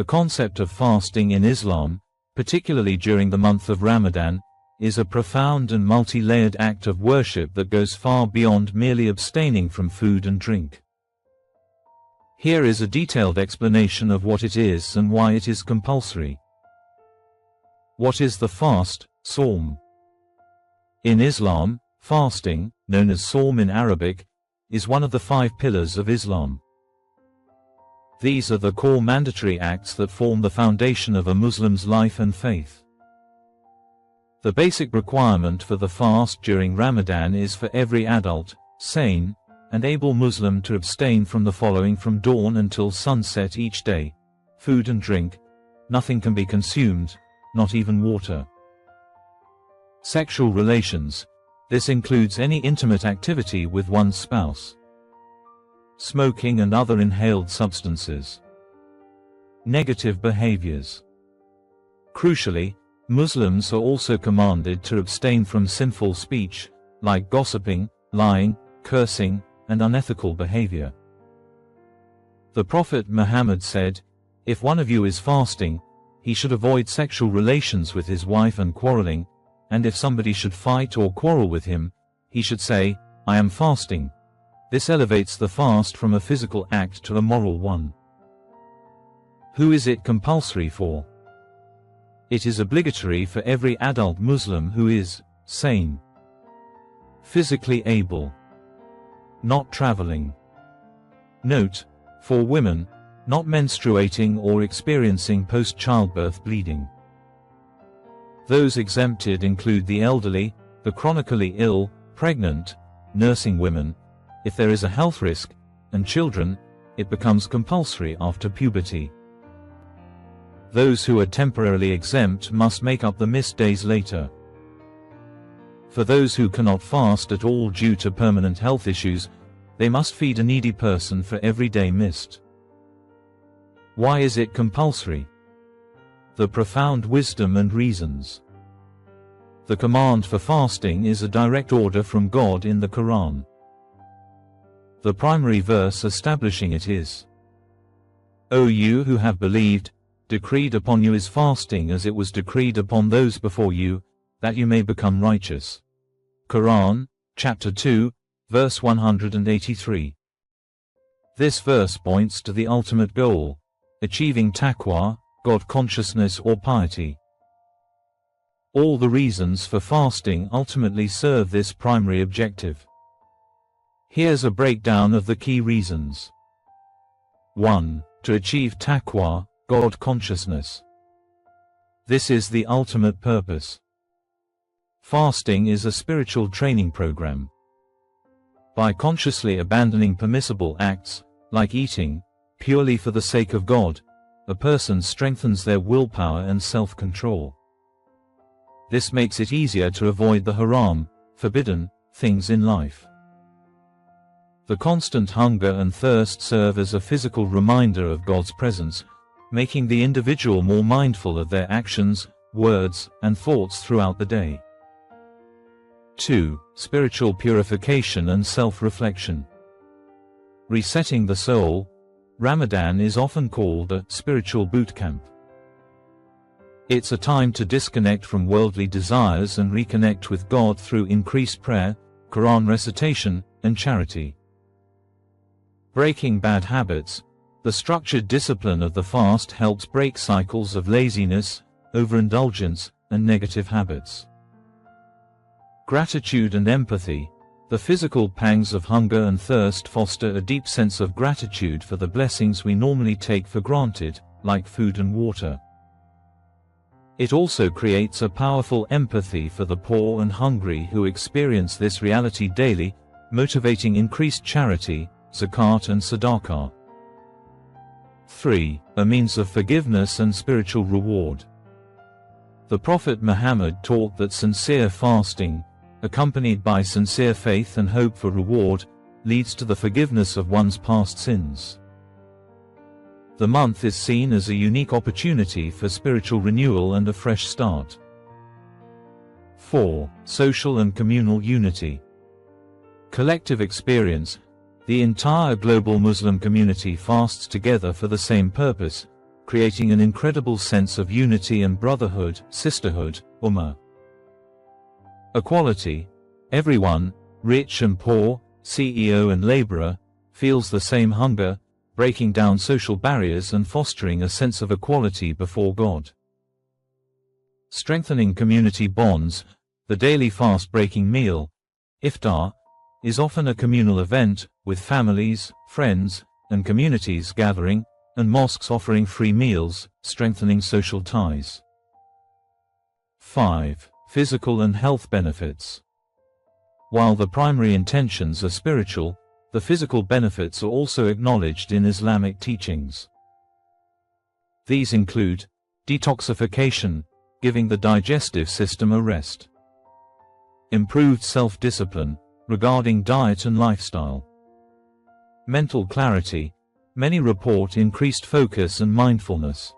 The concept of fasting in Islam, particularly during the month of Ramadan, is a profound and multi-layered act of worship that goes far beyond merely abstaining from food and drink. Here is a detailed explanation of what it is and why it is compulsory. What is the fast, Sawm? In Islam, fasting, known as Sawm in Arabic, is one of the 5 pillars of Islam. These are the core mandatory acts that form the foundation of a Muslim's life and faith. The basic requirement for the fast during Ramadan is for every adult, sane, and able Muslim to abstain from the following from dawn until sunset each day: food and drink. Nothing can be consumed, not even water. Sexual relations. This includes any intimate activity with one's spouse. Smoking and other inhaled substances. Negative behaviors. Crucially, Muslims are also commanded to abstain from sinful speech, like gossiping, lying, cursing, and unethical behavior. The Prophet Muhammad said, "If one of you is fasting, he should avoid sexual relations with his wife and quarreling, and if somebody should fight or quarrel with him, he should say, 'I am fasting.'" This elevates the fast from a physical act to a moral one. Who is it compulsory for? It is obligatory for every adult Muslim who is sane, physically able, not traveling. Note: for women, not menstruating or experiencing post-childbirth bleeding. Those exempted include the elderly, the chronically ill, pregnant, nursing women. If there is a health risk, and children, it becomes compulsory after puberty. Those who are temporarily exempt must make up the missed days later. For those who cannot fast at all due to permanent health issues, they must feed a needy person for every day missed. Why is it compulsory? The profound wisdom and reasons. The command for fasting is a direct order from God in the Quran. The primary verse establishing it is, "O you who have believed, decreed upon you is fasting as it was decreed upon those before you, that you may become righteous." Quran, chapter 2, verse 183. This verse points to the ultimate goal, achieving taqwa, God consciousness or piety. All the reasons for fasting ultimately serve this primary objective. Here's a breakdown of the key reasons. 1. To achieve taqwa, God consciousness. This is the ultimate purpose. Fasting is a spiritual training program. By consciously abandoning permissible acts, like eating, purely for the sake of God, a person strengthens their willpower and self-control. This makes it easier to avoid the haram, forbidden, things in life. The constant hunger and thirst serve as a physical reminder of God's presence, making the individual more mindful of their actions, words, and thoughts throughout the day. 2. Spiritual purification and self-reflection. Resetting the soul. Ramadan is often called a spiritual boot camp. It's a time to disconnect from worldly desires and reconnect with God through increased prayer, Quran recitation, and charity. Breaking bad habits. The structured discipline of the fast helps break cycles of laziness, overindulgence, and negative habits. Gratitude and empathy. The physical pangs of hunger and thirst foster a deep sense of gratitude for the blessings we normally take for granted, like food and water. It also creates a powerful empathy for the poor and hungry who experience this reality daily, motivating increased charity, zakat and sadaqah. 3. A means of forgiveness and spiritual reward. The Prophet Muhammad taught that sincere fasting, accompanied by sincere faith and hope for reward, leads to the forgiveness of one's past sins. The month is seen as a unique opportunity for spiritual renewal and a fresh start. 4. Social and communal unity. Collective experience. The entire global Muslim community fasts together for the same purpose, creating an incredible sense of unity and brotherhood, sisterhood, ummah. Equality. Everyone, rich and poor, CEO and laborer, feels the same hunger, breaking down social barriers and fostering a sense of equality before God. Strengthening community bonds. The daily fast-breaking meal, iftar, is often a communal event, with families, friends, and communities gathering, and mosques offering free meals, strengthening social ties. 5. Physical and health benefits. While the primary intentions are spiritual, the physical benefits are also acknowledged in Islamic teachings. These include detoxification, giving the digestive system a rest. Improved self-discipline, regarding diet and lifestyle. Mental clarity. Many report increased focus and mindfulness.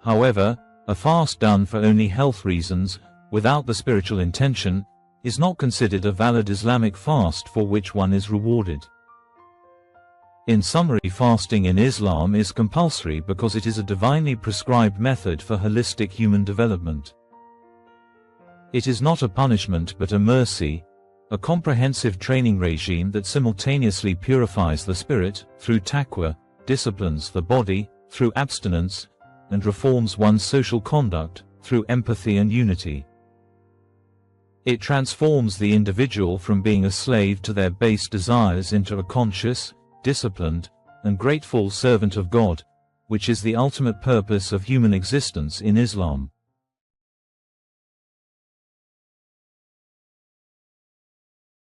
However, a fast done for only health reasons, without the spiritual intention, is not considered a valid Islamic fast for which one is rewarded. In summary, fasting in Islam is compulsory because it is a divinely prescribed method for holistic human development. It is not a punishment but a mercy, a comprehensive training regime that simultaneously purifies the spirit, through taqwa, disciplines the body, through abstinence, and reforms one's social conduct, through empathy and unity. It transforms the individual from being a slave to their base desires into a conscious, disciplined, and grateful servant of God, which is the ultimate purpose of human existence in Islam.